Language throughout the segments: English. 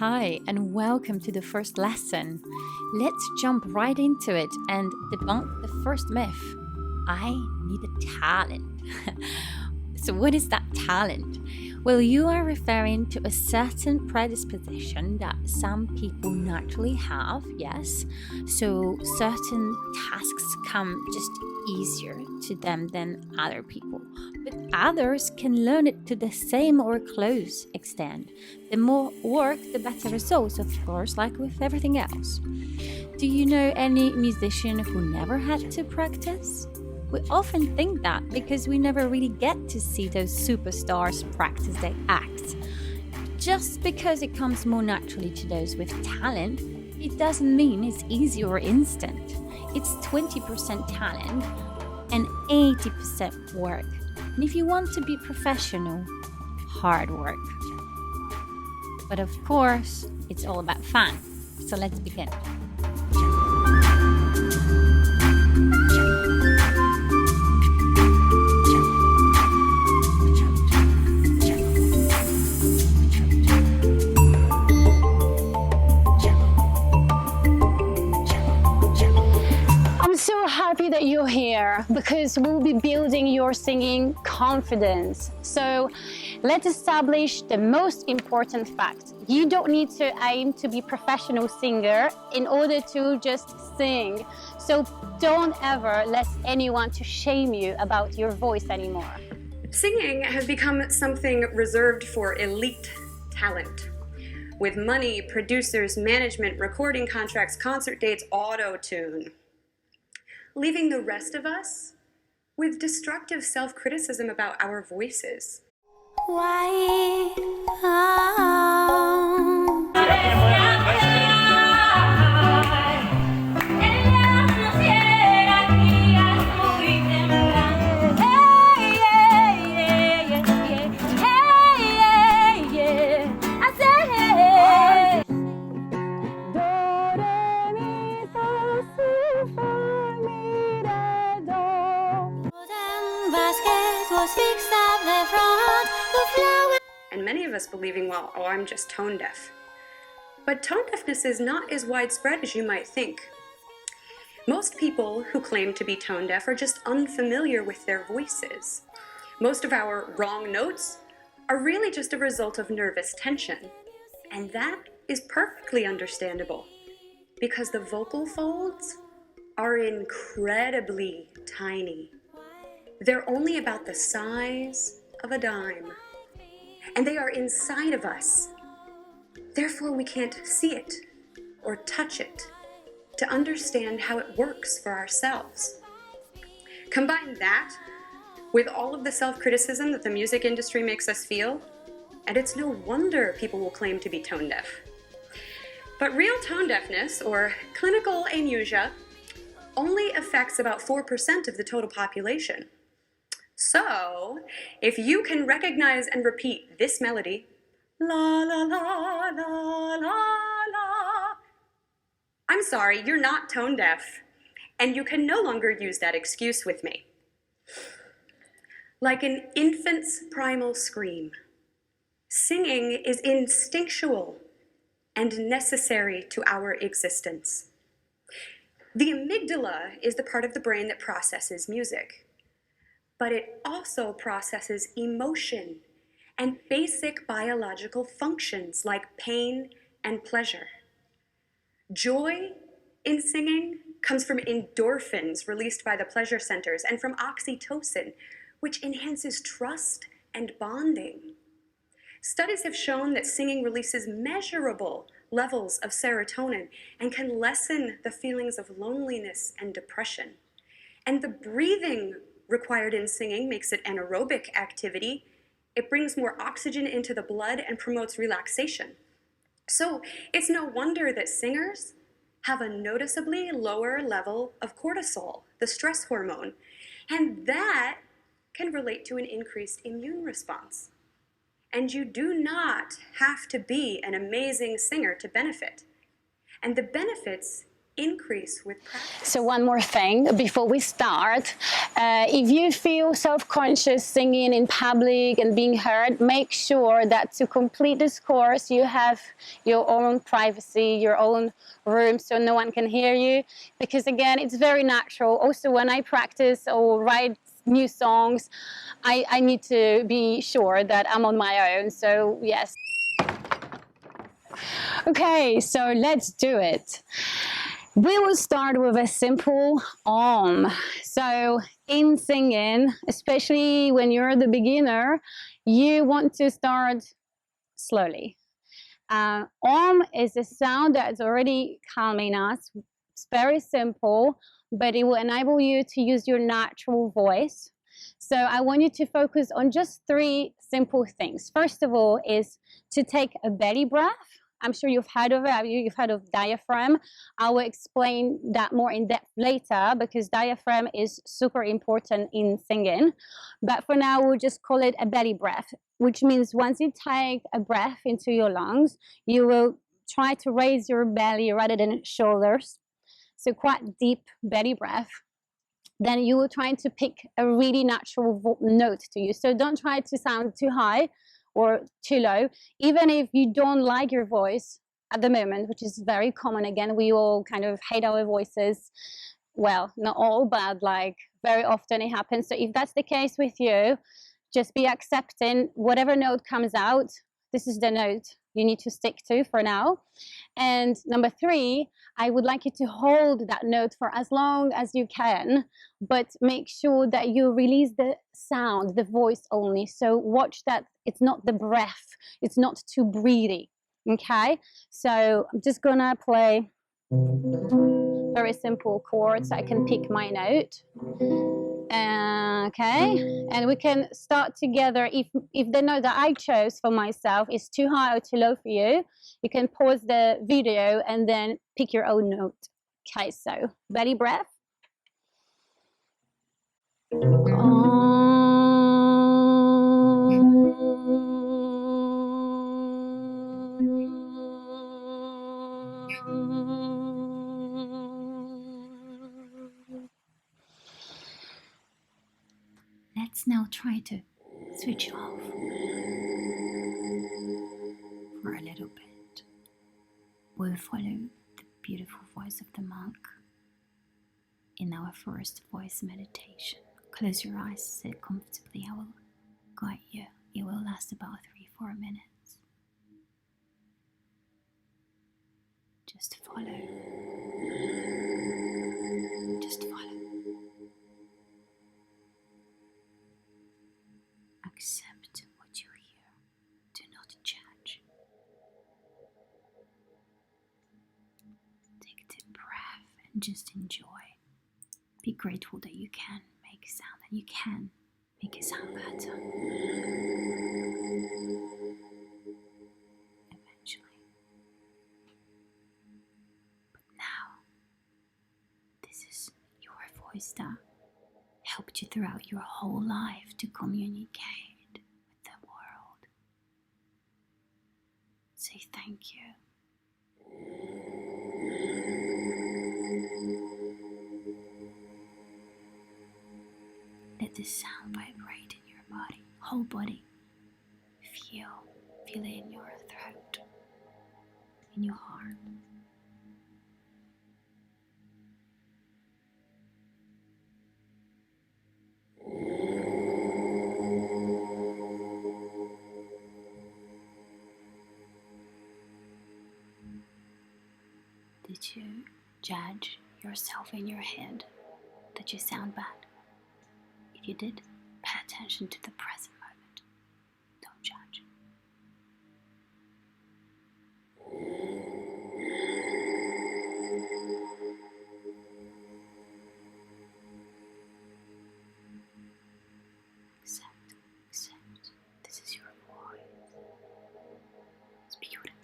Hi, and welcome to the first lesson. Let's jump right into it and debunk the first myth. I need a talent. So, what is that talent? Well, you are referring to a certain predisposition that some people naturally have, yes. So, certain tasks come just easier to them than other people. But others can learn it to the same or close extent. The more work, the better results, of course, like with everything else. Do you know any musician who never had to practice? We often think that because we never really get to see those superstars practice their acts. Just because it comes more naturally to those with talent, it doesn't mean it's easy or instant. It's 20% talent and 80% work. And if you want to be professional, hard work. But of course, it's all about fun. So let's begin. I'm so happy that you're here because we'll be building your singing confidence. So let's establish the most important fact. You don't need to aim to be a professional singer in order to just sing. So don't ever let anyone to shame you about your voice anymore. Singing has become something reserved for elite talent. With money, producers, management, recording contracts, concert dates, auto-tune. Leaving the rest of us with destructive self-criticism about our voices. Why? And many of us believing, well, I'm just tone deaf. But tone deafness is not as widespread as you might think. Most people who claim to be tone deaf are just unfamiliar with their voices. Most of our wrong notes are really just a result of nervous tension. And that is perfectly understandable because the vocal folds are incredibly tiny. They're only about the size of a dime. And they are inside of us. Therefore, we can't see it or touch it to understand how it works for ourselves. Combine that with all of the self-criticism that the music industry makes us feel, and it's no wonder people will claim to be tone deaf. But real tone deafness, or clinical amusia, only affects about 4% of the total population. So, if you can recognize and repeat this melody, la la la la la la, I'm sorry, you're not tone deaf, and you can no longer use that excuse with me. Like an infant's primal scream, singing is instinctual and necessary to our existence. The amygdala is the part of the brain that processes music. But it also processes emotion and basic biological functions like pain and pleasure. Joy in singing comes from endorphins released by the pleasure centers and from oxytocin, which enhances trust and bonding. Studies have shown that singing releases measurable levels of serotonin and can lessen the feelings of loneliness and depression. And the breathing required in singing makes it anaerobic activity. It brings more oxygen into the blood and promotes relaxation. So it's no wonder that singers have a noticeably lower level of cortisol, the stress hormone, and that can relate to an increased immune response. And you do not have to be an amazing singer to benefit. And the benefits increase with practice. So one more thing before we start, if you feel self-conscious singing in public and being heard, make sure that to complete this course you have your own privacy, your own room, so no one can hear you, because again it's very natural. Also when I practice or write new songs, I need to be sure that I'm on my own, so yes. Okay, so let's do it. We will start with a simple So in singing, especially when you're the beginner, you want to start slowly. Is a sound that's already calming us. It's very simple, but it will enable you to use your natural voice. So I want you to focus on just 3 simple things. First of all is to take a belly breath. I'm sure you've heard of it. You've heard of diaphragm. I will explain that more in depth later because diaphragm is super important in singing. But for now, we'll just call it a belly breath, which means once you take a breath into your lungs, you will try to raise your belly rather than shoulders. So quite deep belly breath. Then you will try to pick a really natural note to you. So don't try to sound too high or too low, even if you don't like your voice at the moment, which is very common. Again, we all kind of hate our voices. Well, not all, but like very often it happens. So if that's the case with you, just be accepting whatever note comes out. This is the note you need to stick to for now. And number 3, I would like you to hold that note for as long as you can, but make sure that you release the sound, the voice only. So watch that it's not the breath, it's not too breathy, okay? So I'm just gonna play very simple chords so I can pick my note. Okay, and we can start together. If the note that I chose for myself is too high or too low for you, you can pause the video and then pick your own note. Okay, so belly breath. Let's now try to switch off for a little bit. We'll follow the beautiful voice of the monk in our first voice meditation. Close your eyes, sit comfortably. I will guide you. It will last about 3-4 minutes. Just follow. Just follow. Accept what you hear. Do not judge. Take a deep breath and just enjoy. Be grateful that you can make a sound, and you can make it sound better. Eventually. But now, this is your voice that helped you throughout your whole life to communicate with the world. Say thank you. Let this sound vibrate in your body, whole body. Feel it in your throat, in your heart. Did you judge yourself in your head that you sound bad? If you did, pay attention to the present moment. Don't judge. Accept. This is your voice. It's beautiful.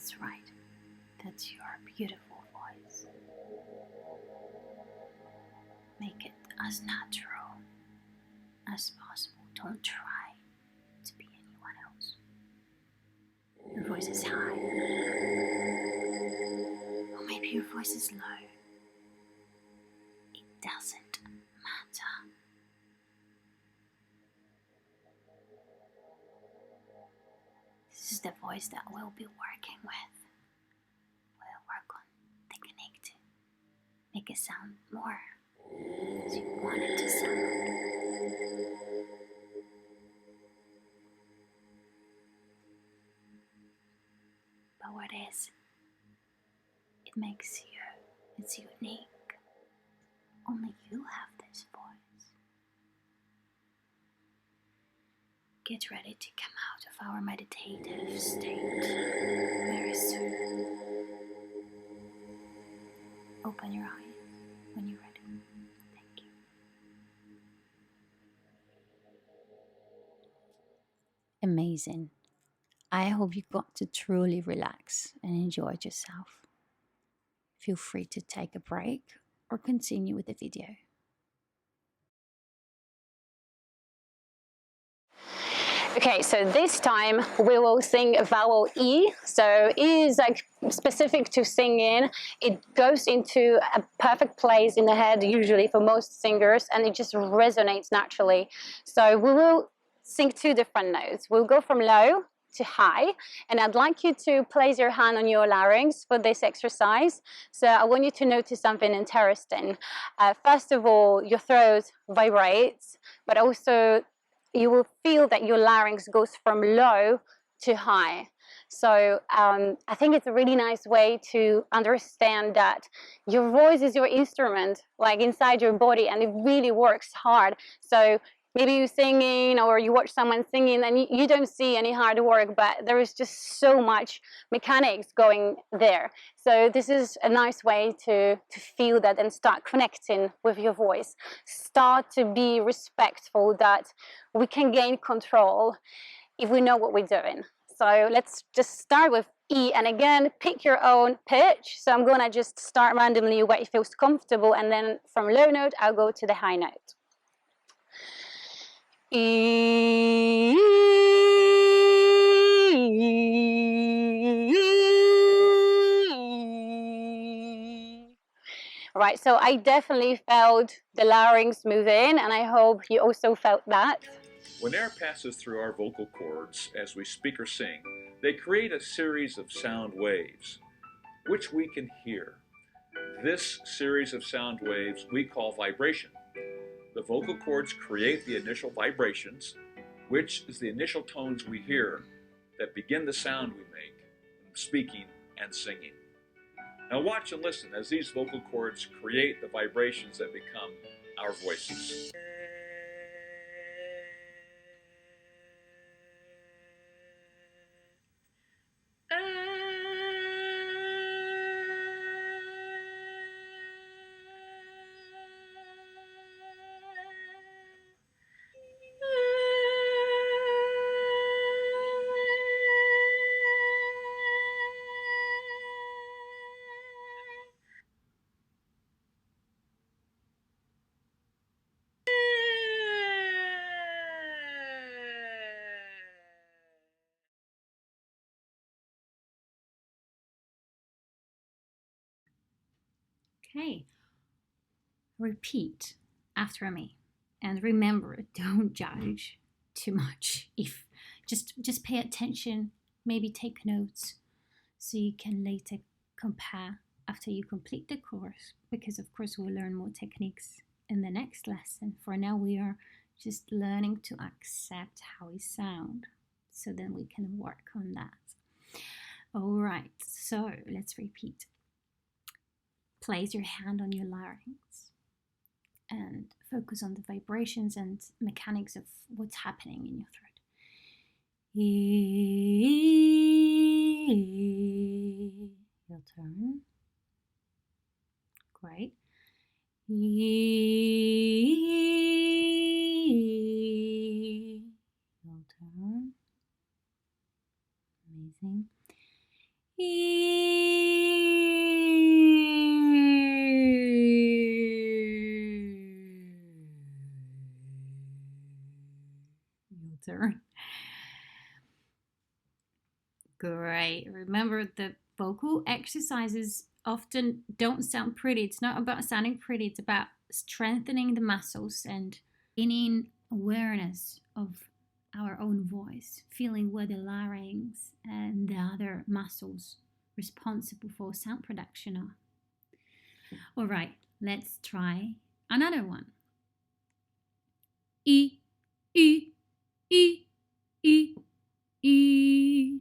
That's right. That's your beautiful voice. Make it as natural as possible. Don't try to be anyone else. Your voice is high. Or maybe your voice is low. It doesn't matter. This is the voice that we'll be working with. We'll work on technique to make it sound more as you want it to sound. But what is, it makes you, it's unique. Only you have this voice. Get ready to come out of our meditative state very soon. Open your eyes when you're ready. Thank you. Amazing. I hope you got to truly relax and enjoy yourself. Feel free to take a break or continue with the video. Okay, so this time we will sing a vowel E. So E is like specific to singing. It goes into a perfect place in the head usually for most singers, and it just resonates naturally. So we will sing two different notes. We'll go from low to high, and I'd like you to place your hand on your larynx for this exercise. So I want you to notice something interesting. First of all, your throat vibrates, but also you will feel that your larynx goes from low to high. So I think it's a really nice way to understand that your voice is your instrument, like inside your body, and it really works hard. So maybe you're singing or you watch someone singing and you don't see any hard work, but there is just so much mechanics going there. So this is a nice way to feel that and start connecting with your voice. Start to be respectful that we can gain control if we know what we're doing. So let's just start with E, and again, pick your own pitch. So I'm gonna just start randomly where it feels comfortable, and then from low note, I'll go to the high note. E. Right, so I definitely felt the larynx move in, and I hope you also felt that. When air passes through our vocal cords as we speak or sing, they create a series of sound waves, which we can hear. This series of sound waves we call vibration. The vocal cords create the initial vibrations, which is the initial tones we hear that begin the sound we make when speaking and singing. Now watch and listen as these vocal cords create the vibrations that become our voices. Okay, repeat after me, and remember, don't judge too much. If just pay attention, maybe take notes so you can later compare after you complete the course, because of course we'll learn more techniques in the next lesson. For now we are just learning to accept how we sound, so then we can work on that. All right, so let's repeat. Place your hand on your larynx and focus on the vibrations and mechanics of what's happening in your throat. Your turn. Great. Your turn. Amazing. Your turn. Great. Remember, the vocal exercises often don't sound pretty. It's not about sounding pretty, it's about strengthening the muscles and gaining awareness of our own voice, feeling where the larynx and the other muscles responsible for sound production are. All right, let's try another one. E, E, E, E, E.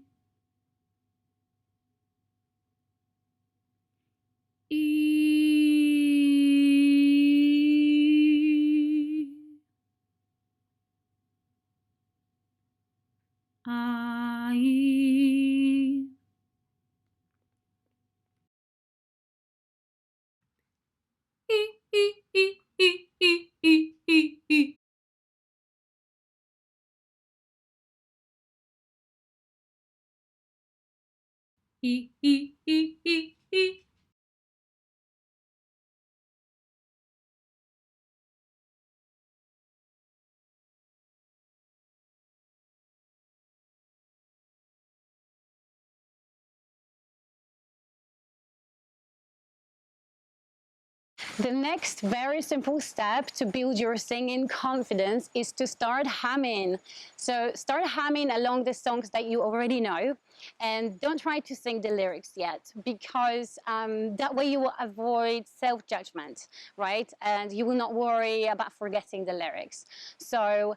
The next very simple step to build your singing confidence is to start humming. So start humming along the songs that you already know, and don't try to sing the lyrics yet, because that way you will avoid self-judgment, right? And you will not worry about forgetting the lyrics. So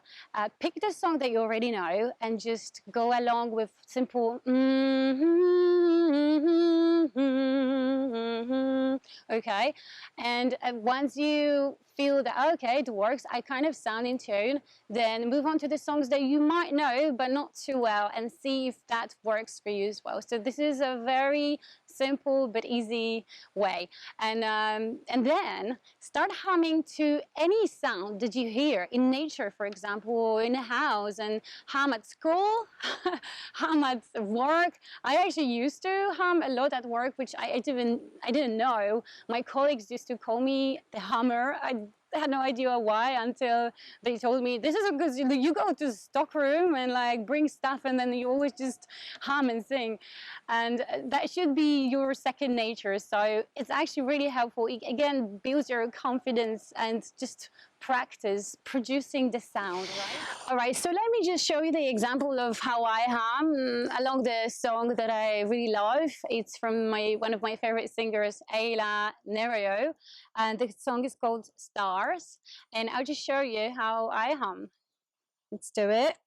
pick the song that you already know and just go along with simple okay? And once you feel that, okay, it works, I kind of sound in tune, then move on to the songs that you might know but not too well, and see if that works for you as well. So this is a very simple but easy way. And then start humming to any sound that you hear in nature, for example, or in a house, and hum at school, hum at work. I actually used to hum a lot at work, which I didn't know. My colleagues used to call me the hummer. I had no idea why until they told me this is because you go to stockroom and like bring stuff, and then you always just hum and sing, and that should be your second nature. So it's actually really helpful. It, again, builds your confidence and just practice producing the sound, right? All right, so let me just show you the example of how I hum along the song that I really love. It's from one of my favorite singers, Ayla Nereo, and the song is called Stars, and I'll just show you how I hum. Let's do it.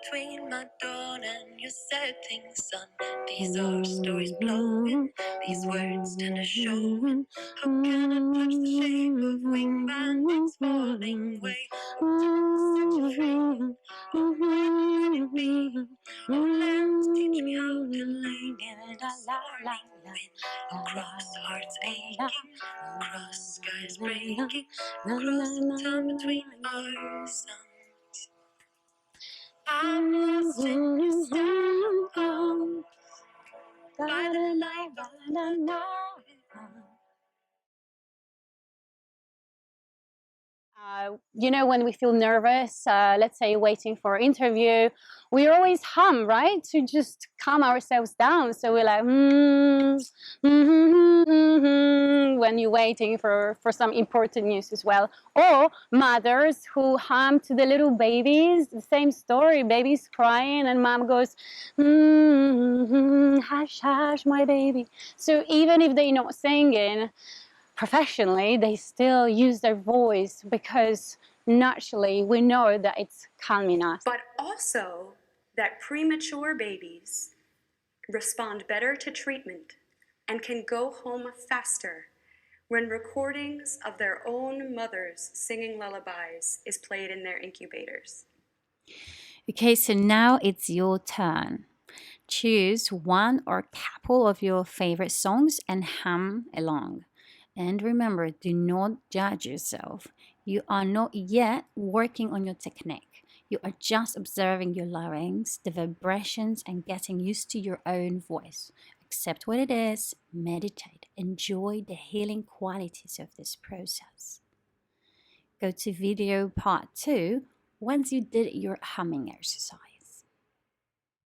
Between my dawn and your setting sun, these are stories blowing, these words tend to show. How can I touch the shape of wing bandits falling away? Such a frame, oh, where would it be? Oh, lands, teach me how to lean in the soaring wind, across hearts aching, across skies breaking, across the time between our suns. I'm lost in your style. By the light of the night. You know, when we feel nervous, let's say waiting for an interview, we always hum, right? To just calm ourselves down. So we're like, when you're waiting for some important news as well. Or mothers who hum to the little babies, the same story, baby's crying and mom goes, hush, hush, my baby. So even if they're not singing professionally, they still use their voice because naturally we know that it's calming us. But also that premature babies respond better to treatment and can go home faster when recordings of their own mothers singing lullabies is played in their incubators. Okay, so now it's your turn. Choose one or couple of your favorite songs and hum along. And remember, do not judge yourself. You are not yet working on your technique. You are just observing your larynx, the vibrations, and getting used to your own voice. Accept what it is, meditate, enjoy the healing qualities of this process. Go to video part 2 once you did your humming exercise,